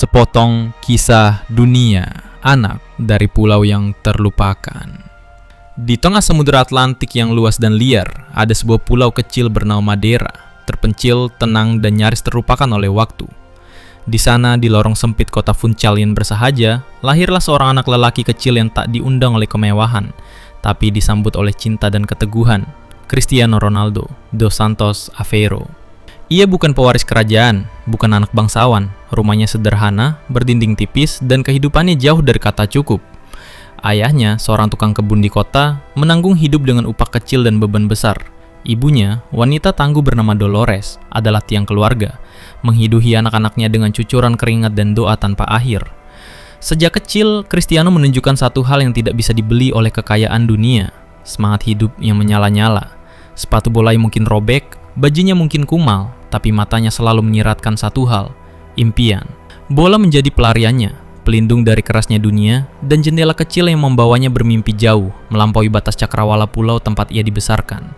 Sepotong kisah dunia anak dari pulau yang terlupakan. Di tengah samudera Atlantik yang luas dan liar, ada sebuah pulau kecil bernama Madeira, terpencil, tenang, dan nyaris terlupakan oleh waktu. Di sana, di lorong sempit kota Funchal yang bersahaja, lahirlah seorang anak lelaki kecil yang tak diundang oleh kemewahan, tapi disambut oleh cinta dan keteguhan, Cristiano Ronaldo dos Santos Aveiro. Ia bukan pewaris kerajaan, bukan anak bangsawan, rumahnya sederhana, berdinding tipis, dan kehidupannya jauh dari kata cukup. Ayahnya, seorang tukang kebun di kota, menanggung hidup dengan upah kecil dan beban besar. Ibunya, wanita tangguh bernama Dolores, adalah tiang keluarga, menghidupi anak-anaknya dengan cucuran keringat dan doa tanpa akhir. Sejak kecil, Cristiano menunjukkan satu hal yang tidak bisa dibeli oleh kekayaan dunia, semangat hidup yang menyala-nyala. Sepatu bola yang mungkin robek, bajunya mungkin kumal, tapi matanya selalu menyiratkan satu hal, impian. Bola menjadi pelariannya, pelindung dari kerasnya dunia, dan jendela kecil yang membawanya bermimpi jauh, melampaui batas cakrawala pulau tempat ia dibesarkan.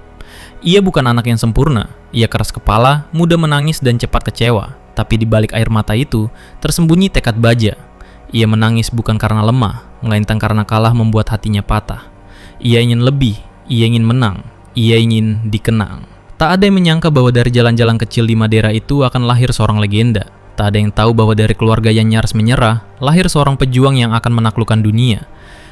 Ia bukan anak yang sempurna, ia keras kepala, mudah menangis dan cepat kecewa, tapi di balik air mata itu, tersembunyi tekad baja. Ia menangis bukan karena lemah, melainkan karena kalah membuat hatinya patah. Ia ingin lebih, ia ingin menang, ia ingin dikenang. Tak ada yang menyangka bahwa dari jalan-jalan kecil di Madeira itu akan lahir seorang legenda. Tak ada yang tahu bahwa dari keluarga yang nyaris menyerah, lahir seorang pejuang yang akan menaklukkan dunia.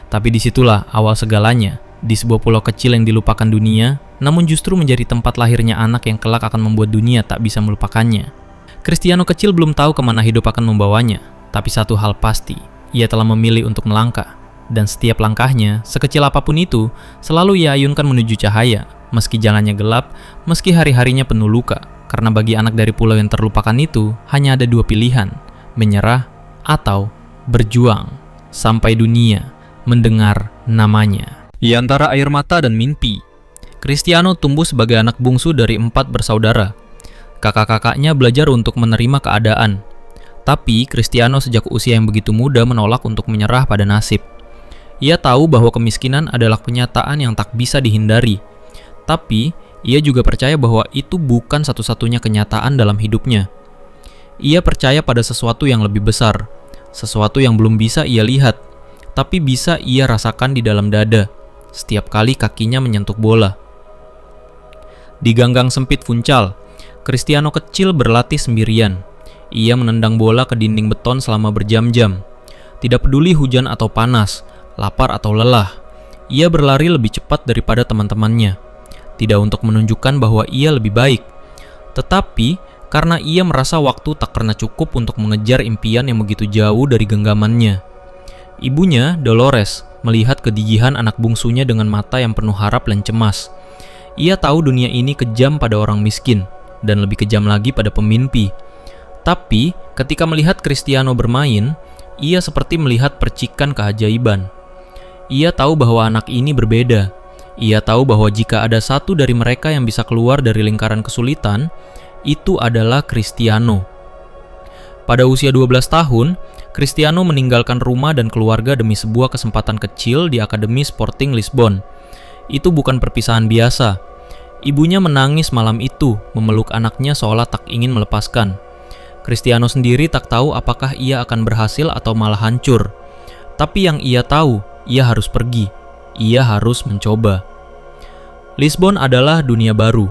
Tapi disitulah awal segalanya, di sebuah pulau kecil yang dilupakan dunia, namun justru menjadi tempat lahirnya anak yang kelak akan membuat dunia tak bisa melupakannya. Cristiano kecil belum tahu kemana hidup akan membawanya, tapi satu hal pasti, ia telah memilih untuk melangkah. Dan setiap langkahnya, sekecil apapun itu, selalu ia ayunkan menuju cahaya. Meski jalannya gelap, meski hari-harinya penuh luka, karena bagi anak dari pulau yang terlupakan itu, hanya ada dua pilihan, menyerah atau berjuang, sampai dunia mendengar namanya. Di antara air mata dan mimpi, Cristiano tumbuh sebagai anak bungsu dari 4 bersaudara. Kakak-kakaknya belajar untuk menerima keadaan, tapi Cristiano sejak usia yang begitu muda menolak untuk menyerah pada nasib. Ia tahu bahwa kemiskinan adalah kenyataan yang tak bisa dihindari, tapi ia juga percaya bahwa itu bukan satu-satunya kenyataan dalam hidupnya. Ia percaya pada sesuatu yang lebih besar, sesuatu yang belum bisa ia lihat, tapi bisa ia rasakan di dalam dada, setiap kali kakinya menyentuh bola. Di ganggang sempit Funchal, Cristiano kecil berlatih sendirian. Ia menendang bola ke dinding beton selama berjam-jam. Tidak peduli hujan atau panas, lapar atau lelah, ia berlari lebih cepat daripada teman-temannya. Tidak untuk menunjukkan bahwa ia lebih baik, tetapi karena ia merasa waktu tak pernah cukup untuk mengejar impian yang begitu jauh dari genggamannya. Ibunya, Dolores, melihat kegigihan anak bungsunya dengan mata yang penuh harap dan cemas. Ia tahu dunia ini kejam pada orang miskin, dan lebih kejam lagi pada pemimpi. Tapi, ketika melihat Cristiano bermain, ia seperti melihat percikan keajaiban. Ia tahu bahwa anak ini berbeda. Ia tahu bahwa jika ada satu dari mereka yang bisa keluar dari lingkaran kesulitan, itu adalah Cristiano. Pada usia 12 tahun, Cristiano meninggalkan rumah dan keluarga demi sebuah kesempatan kecil di Akademi Sporting Lisbon. Itu bukan perpisahan biasa. Ibunya menangis malam itu, memeluk anaknya seolah tak ingin melepaskan. Cristiano sendiri tak tahu apakah ia akan berhasil atau malah hancur. Tapi yang ia tahu, ia harus pergi. Ia harus mencoba. Lisbon adalah dunia baru.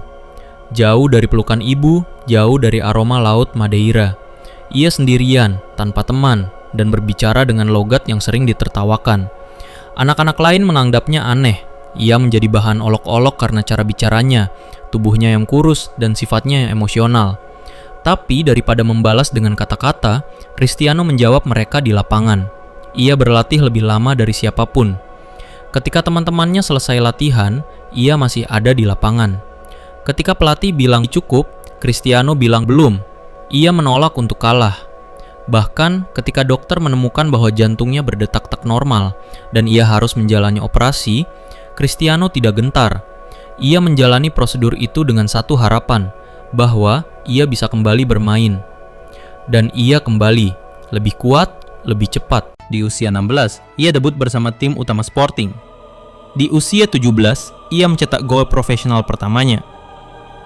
Jauh dari pelukan ibu, jauh dari aroma laut Madeira. Ia sendirian, tanpa teman, dan berbicara dengan logat yang sering ditertawakan. Anak-anak lain menganggapnya aneh. Ia menjadi bahan olok-olok karena cara bicaranya, tubuhnya yang kurus, dan sifatnya yang emosional. Tapi daripada membalas dengan kata-kata, Cristiano menjawab mereka di lapangan. Ia berlatih lebih lama dari siapapun. Ketika teman-temannya selesai latihan, ia masih ada di lapangan. Ketika pelatih bilang cukup, Cristiano bilang belum. Ia menolak untuk kalah. Bahkan ketika dokter menemukan bahwa jantungnya berdetak tak normal dan ia harus menjalani operasi, Cristiano tidak gentar. Ia menjalani prosedur itu dengan satu harapan, bahwa ia bisa kembali bermain. Dan ia kembali, lebih kuat, lebih cepat. Di usia 16, ia debut bersama tim utama Sporting. Di usia 17, ia mencetak gol profesional pertamanya.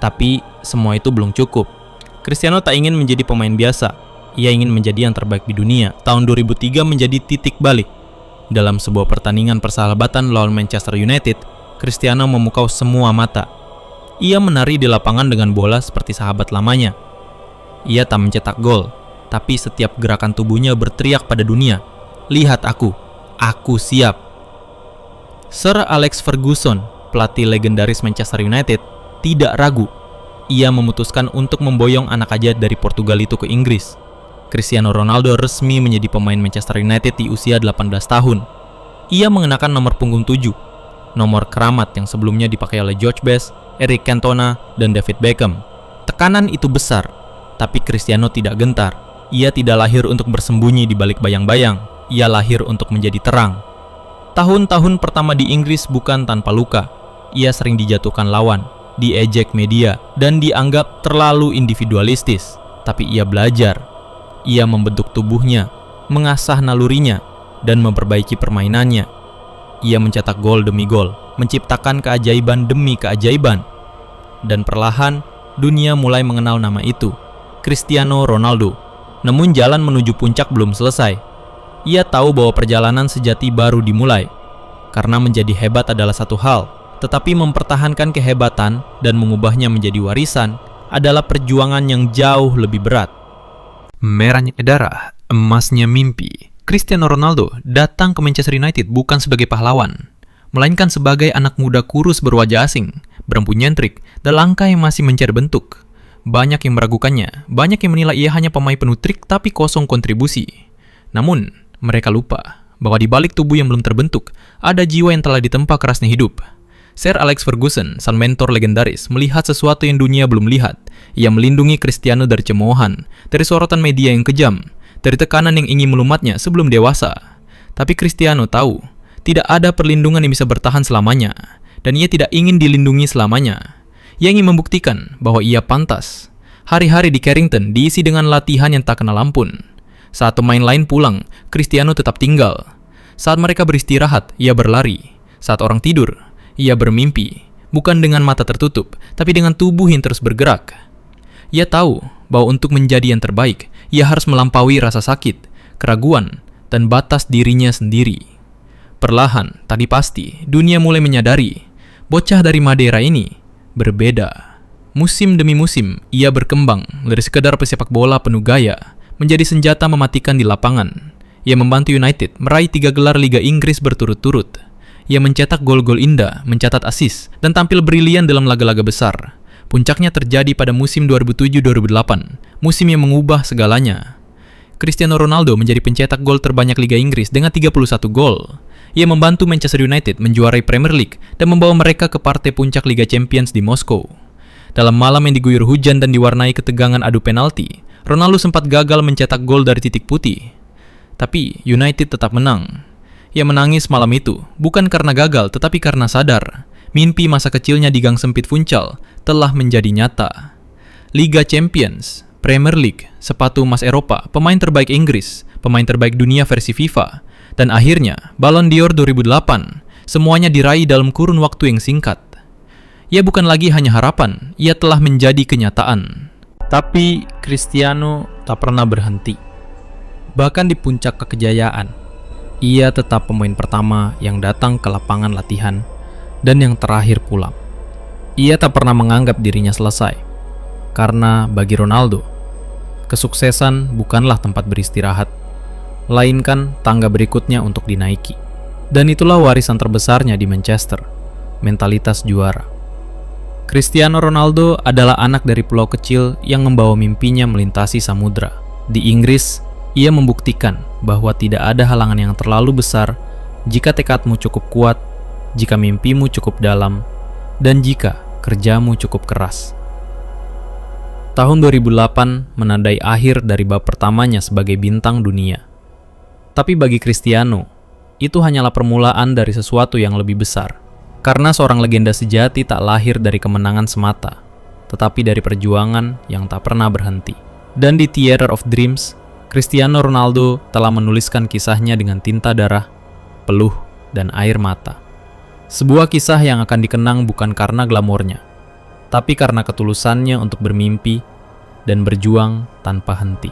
Tapi semua itu belum cukup. Cristiano tak ingin menjadi pemain biasa. ia ingin menjadi yang terbaik di dunia. Tahun 2003 menjadi titik balik. Dalam sebuah pertandingan persahabatan lawan Manchester United, Cristiano memukau semua mata. Ia menari di lapangan dengan bola seperti sahabat lamanya. Ia tak mencetak gol, tapi setiap gerakan tubuhnya berteriak pada dunia, "Lihat aku siap." Sir Alex Ferguson, pelatih legendaris Manchester United, tidak ragu. Ia memutuskan untuk memboyong anak ajaib dari Portugal itu ke Inggris. Cristiano Ronaldo resmi menjadi pemain Manchester United di usia 18 tahun. Ia mengenakan nomor punggung 7, nomor keramat yang sebelumnya dipakai oleh George Best, Eric Cantona, dan David Beckham. Tekanan itu besar, tapi Cristiano tidak gentar. Ia tidak lahir untuk bersembunyi di balik bayang-bayang. Ia lahir untuk menjadi terang. Tahun-tahun pertama di Inggris bukan tanpa luka. Ia sering dijatuhkan lawan, diejek media, dan dianggap terlalu individualistis. Tapi ia belajar. Ia membentuk tubuhnya, mengasah nalurinya, dan memperbaiki permainannya. Ia mencetak gol demi gol, menciptakan keajaiban demi keajaiban. Dan perlahan, dunia mulai mengenal nama itu, Cristiano Ronaldo. Namun jalan menuju puncak belum selesai. Ia tahu bahwa perjalanan sejati baru dimulai. Karena menjadi hebat adalah satu hal, tetapi mempertahankan kehebatan dan mengubahnya menjadi warisan adalah perjuangan yang jauh lebih berat. Merahnya darah, emasnya mimpi. Cristiano Ronaldo datang ke Manchester United bukan sebagai pahlawan, melainkan sebagai anak muda kurus berwajah asing, berambut nyentrik, dan langkah yang masih mencari bentuk. Banyak yang meragukannya, banyak yang menilai ia hanya pemain penuh trik tapi kosong kontribusi. Namun, mereka lupa bahwa di balik tubuh yang belum terbentuk, ada jiwa yang telah ditempa kerasnya hidup. Sir Alex Ferguson, sang mentor legendaris, melihat sesuatu yang dunia belum lihat. Ia melindungi Cristiano dari cemoohan, dari sorotan media yang kejam, dari tekanan yang ingin melumatnya sebelum dewasa. Tapi Cristiano tahu, tidak ada perlindungan yang bisa bertahan selamanya, dan ia tidak ingin dilindungi selamanya. Ia ingin membuktikan bahwa ia pantas. Hari-hari di Carrington diisi dengan latihan yang tak kenal ampun. Saat pemain lain pulang, Cristiano tetap tinggal. Saat mereka beristirahat, ia berlari. Saat orang tidur, ia bermimpi, bukan dengan mata tertutup, tapi dengan tubuh yang terus bergerak. Ia tahu bahwa untuk menjadi yang terbaik, ia harus melampaui rasa sakit, keraguan, dan batas dirinya sendiri. Perlahan, tadi pasti, dunia mulai menyadari, bocah dari Madeira ini berbeda. Musim demi musim, ia berkembang dari sekedar pesepak bola penuh gaya, menjadi senjata mematikan di lapangan. Ia membantu United meraih 3 gelar Liga Inggris berturut-turut. Ia mencetak gol-gol indah, mencatat assist, dan tampil brilian dalam laga-laga besar. Puncaknya terjadi pada musim 2007-2008, musim yang mengubah segalanya. Cristiano Ronaldo menjadi pencetak gol terbanyak Liga Inggris dengan 31 gol. Ia membantu Manchester United menjuarai Premier League dan membawa mereka ke partai puncak Liga Champions di Moskow. Dalam malam yang diguyur hujan dan diwarnai ketegangan adu penalti, Ronaldo sempat gagal mencetak gol dari titik putih. Tapi United tetap menang. Ia menangis malam itu, bukan karena gagal, tetapi karena sadar. Mimpi masa kecilnya di gang sempit Funchal telah menjadi nyata. Liga Champions, Premier League, sepatu emas Eropa, pemain terbaik Inggris, pemain terbaik dunia versi FIFA, dan akhirnya Ballon d'Or 2008, semuanya diraih dalam kurun waktu yang singkat. Ia bukan lagi hanya harapan, ia telah menjadi kenyataan. Tapi Cristiano tak pernah berhenti. Bahkan di puncak kekejayaan, ia tetap pemain pertama yang datang ke lapangan latihan dan yang terakhir pulang. Ia tak pernah menganggap dirinya selesai. Karena bagi Ronaldo, kesuksesan bukanlah tempat beristirahat, melainkan tangga berikutnya untuk dinaiki. Dan itulah warisan terbesarnya di Manchester, mentalitas juara. Cristiano Ronaldo adalah anak dari pulau kecil yang membawa mimpinya melintasi samudra. Di Inggris, ia membuktikan bahwa tidak ada halangan yang terlalu besar jika tekadmu cukup kuat, jika mimpimu cukup dalam, dan jika kerjamu cukup keras. Tahun 2008 menandai akhir dari bab pertamanya sebagai bintang dunia. Tapi bagi Cristiano, itu hanyalah permulaan dari sesuatu yang lebih besar. Karena seorang legenda sejati tak lahir dari kemenangan semata, tetapi dari perjuangan yang tak pernah berhenti. Dan di Theater of Dreams, Cristiano Ronaldo telah menuliskan kisahnya dengan tinta darah, peluh, dan air mata. Sebuah kisah yang akan dikenang bukan karena glamornya, tapi karena ketulusannya untuk bermimpi dan berjuang tanpa henti.